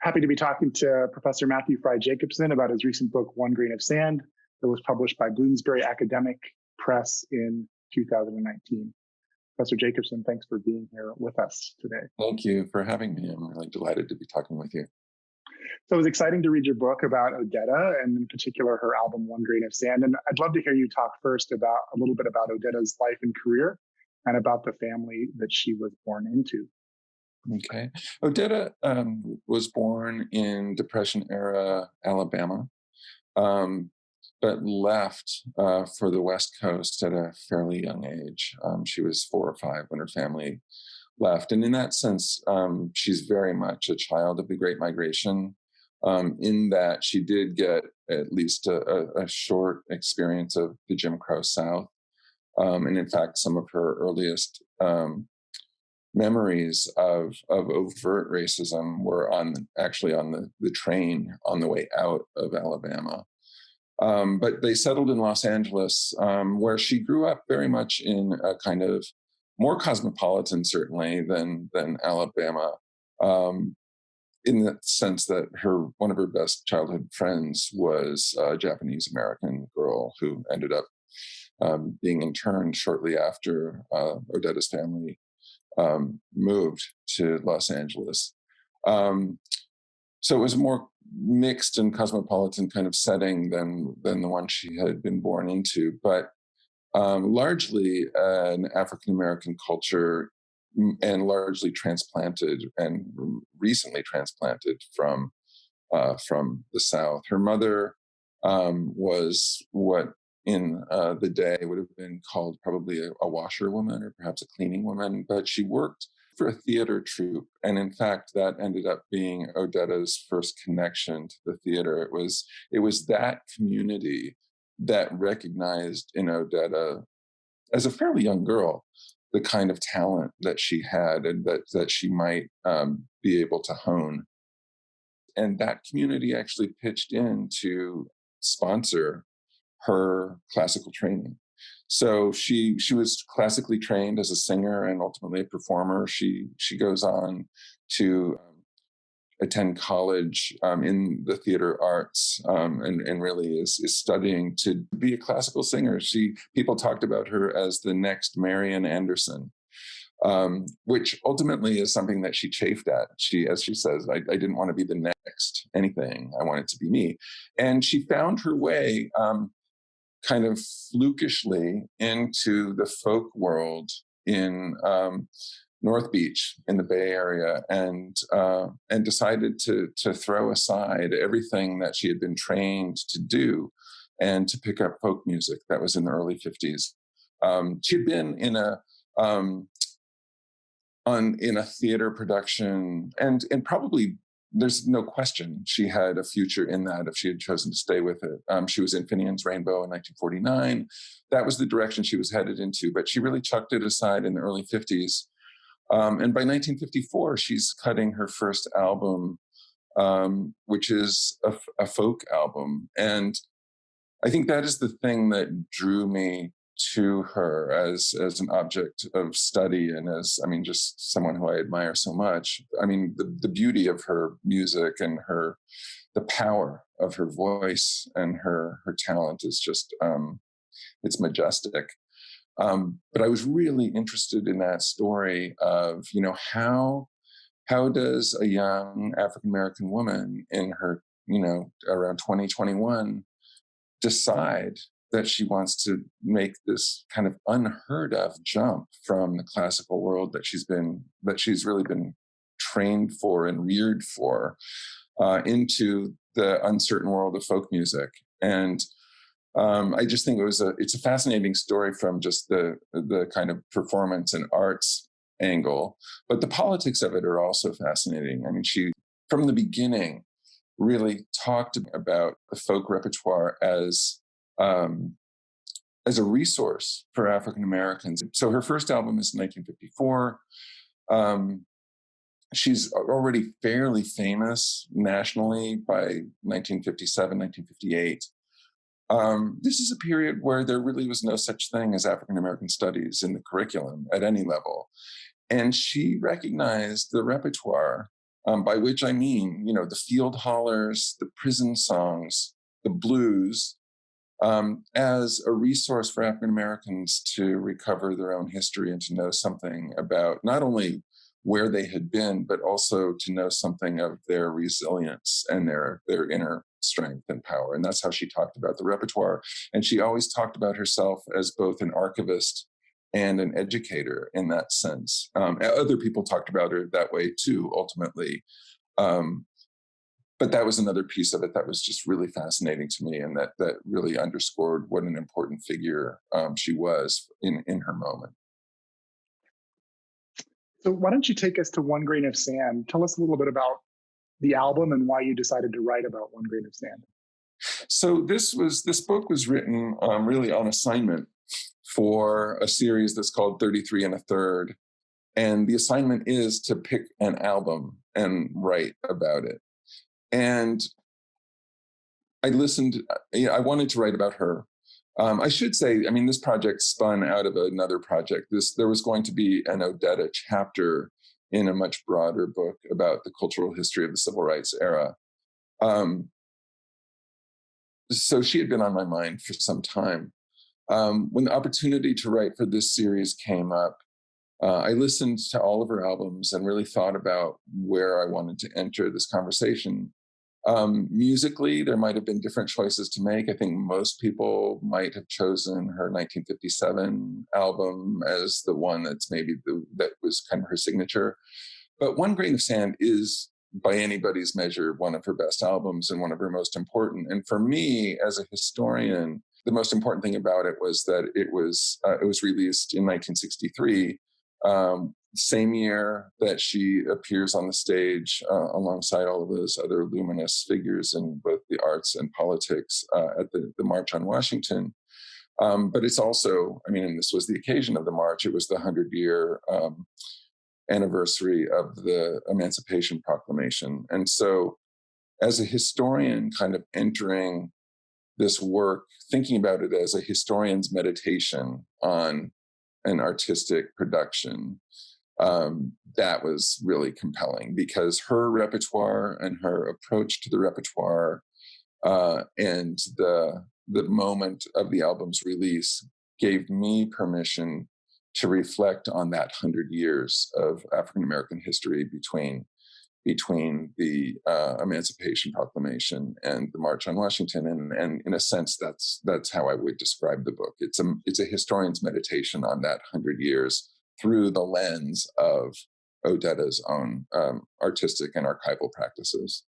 Happy to be talking to Professor Matthew Frye Jacobson about his recent book, One Grain of Sand, that was published by Bloomsbury Academic Press in 2019. Professor Jacobson, thanks for being here with us today. Thank you for having me. I'm really delighted to be talking with you. So it was exciting to read your book about Odetta, and in particular her album, One Grain of Sand. And I'd love to hear you talk first about a little bit about Odetta's life and career and about the family that she was born into. Okay. Odetta was born in Depression-era Alabama, but left for the West Coast at a fairly young age. She was 4 or 5 when her family left. And in that sense, she's very much a child of the Great Migration, in that she did get at least a short experience of the Jim Crow South. And in fact, some of her earliest memories of overt racism were actually on the train on the way out of Alabama. But they settled in Los Angeles, where she grew up very much in a kind of more cosmopolitan, certainly, than Alabama, in the sense that one of her best childhood friends was a Japanese American girl who ended up being interned shortly after Odetta's family moved to Los Angeles. So it was a more mixed and cosmopolitan kind of setting than the one she had been born into, but largely an African-American culture, and largely transplanted and recently transplanted from the South. Her mother was what in the day would have been called probably a washerwoman or perhaps a cleaning woman, but she worked for a theater troupe. And in fact, that ended up being Odetta's first connection to the theater. It was that community that recognized in Odetta, as a fairly young girl, the kind of talent that she had and that she might be able to hone. And that community actually pitched in to sponsor her classical training. So she was classically trained as a singer and ultimately a performer. She goes on to attend college in the theater arts, and really is studying to be a classical singer. People talked about her as the next Marian Anderson, which ultimately is something that she chafed at. As she says, I didn't want to be the next anything. I wanted to be me. And she found her way kind of flukishly into the folk world in North Beach in the Bay Area, and decided to throw aside everything that she had been trained to do and to pick up folk music. That was in the early 50s. She had been in a theater production, and probably there's no question she had a future in that if she had chosen to stay with it. She was in Finian's Rainbow in 1949. That was the direction she was headed into, but she really chucked it aside in the early 50s. And by 1954, she's cutting her first album, which is a folk album. And I think that is the thing that drew me to her as an object of study, and just someone who I admire so much. The beauty of her music and the power of her voice and her talent is just, it's majestic. But I was really interested in that story of, how does a young African-American woman in her, around 2021 decide that she wants to make this kind of unheard of jump from the classical world that she's really been trained for and reared for, into the uncertain world of folk music. And I just think it's a fascinating story from just the kind of performance and arts angle, but the politics of it are also fascinating. She, from the beginning, really talked about the folk repertoire as a resource for African Americans. So her first album is 1954. She's already fairly famous nationally by 1957, 1958. This is a period where there really was no such thing as African American studies in the curriculum at any level. And she recognized the repertoire by which I mean, the field hollers, the prison songs, the blues, as a resource for African Americans to recover their own history and to know something about not only where they had been, but also to know something of their resilience and their inner strength and power. And that's how she talked about the repertoire. And she always talked about herself as both an archivist and an educator in that sense. Other people talked about her that way too, ultimately. But that was another piece of it that was just really fascinating to me, and that really underscored what an important figure she was in her moment. So why don't you take us to One Grain of Sand? Tell us a little bit about the album and why you decided to write about One Grain of Sand. So this book was written really on assignment for a series that's called 33 and a Third. And the assignment is to pick an album and write about it. And I wanted to write about her. I should say, this project spun out of another project. There was going to be an Odetta chapter in a much broader book about the cultural history of the civil rights era. So she had been on my mind for some time. When the opportunity to write for this series came up, I listened to all of her albums and really thought about where I wanted to enter this conversation. Musically, there might have been different choices to make. I think most people might have chosen her 1957 album as the one that's that was kind of her signature. But One Grain of Sand is, by anybody's measure, one of her best albums and one of her most important. And for me, as a historian, the most important thing about it was that it was released in 1963. Same year that she appears on the stage alongside all of those other luminous figures in both the arts and politics at the March on Washington. But it's also, and this was the occasion of the march, it was the 100-year anniversary of the Emancipation Proclamation. And so as a historian kind of entering this work, thinking about it as a historian's meditation on an artistic production, that was really compelling, because her repertoire and her approach to the repertoire and the moment of the album's release gave me permission to reflect on that 100 years of African American history between the Emancipation Proclamation and the March on Washington, and in a sense, that's how I would describe the book. It's a historian's meditation on that 100 years through the lens of Odetta's own artistic and archival practices.